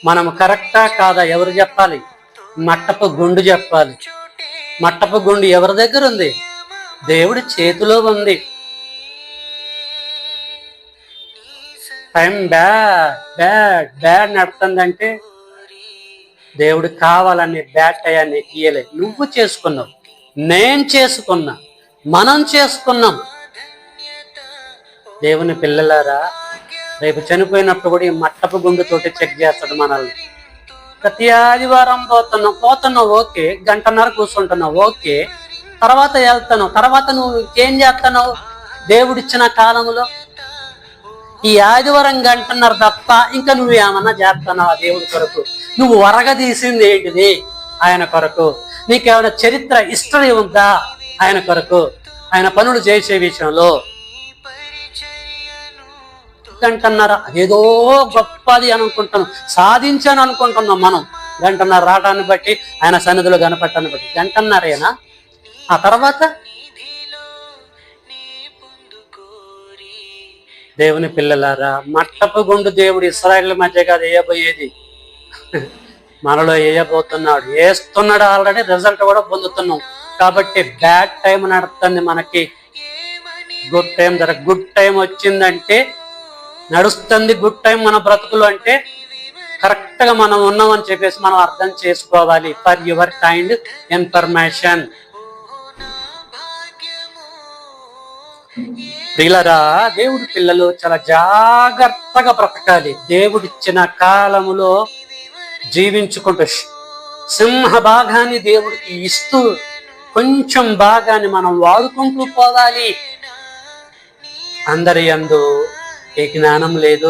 మనం కరెక్టా కాదా ఎవరు చెప్పాలి? మట్టపు గుండు చెప్పాలి. మట్టపు గుండు ఎవరి దగ్గర ఉంది? దేవుడి చేతిలో ఉంది. టైం బ్యాడ్ నడుతుందంటే దేవుడు కావాలని బ్యాడ్ టయాన్ని ఇయ్యలే. నువ్వు చేసుకున్నావు, నేను చేసుకున్నా, మనం చేసుకున్నాం. దేవుని పిల్లలారా, రేపు చనిపోయినప్పుడు కూడా ఈ మట్టపు గుండుతోటి చెక్ చేస్తాడు మనల్ని. ప్రతి ఆదివారం పోతున్నావు ఓకే, గంటన్నర కూర్చుంటున్నావు ఓకే, తర్వాత వెళ్తాను, తర్వాత నువ్వు ఇంకేం చేస్తున్నావు? దేవుడిచ్చిన కాలంలో ఈ ఆదివారం గంటన్నర తప్ప ఇంకా నువ్వేమన్నా చేస్తున్నావా దేవుడి కొరకు? నువ్వు వరగదీసింది ఏంటిది ఆయన కొరకు? నీకేమైనా చరిత్ర హిస్టరీ ఉందా ఆయన కొరకు, ఆయన పనులు చేసే విషయంలో? గంటన్నర అదేదో గొప్పది అనుకుంటున్నాం, సాధించాను అనుకుంటున్నాం మనం. గంటన్నర రావటాన్ని బట్టి, ఆయన సన్నిధిలో కనపడటాన్ని బట్టి గంటన్నరేనా? ఆ తర్వాత దేవుని పిల్లలారా, మట్టపు గుండు దేవుడు ఇశ్రాయేలు మధ్య కాదు వేయబోయేది, మనలో వేయబోతున్నాడు, వేస్తున్నాడు. ఆల్రెడీ రిజల్ట్ కూడా పొందుతున్నాం. కాబట్టి బ్యాడ్ టైం నడుస్తుంది మనకి, గుడ్ టైం గుడ్ టైం వచ్చిందంటే నడుస్తుంది. గుడ్ టైం మన బ్రతుకులు అంటే కరెక్ట్ గా మనం ఉన్నామని చెప్పేసి మనం అర్థం చేసుకోవాలి. For your kind information. ప్రియులరా, దేవుడి పిల్లలు చాలా జాగ్రత్తగా బ్రతకాలి. దేవుడిచ్చిన కాలములో జీవించుకుంటూ సింహ భాగాన్ని దేవుడికి ఇస్తూ కొంచెం భాగాన్ని మనం వాడుకుంటూ పోవాలి. అందరి యందు ఏ జ్ఞానం లేదు.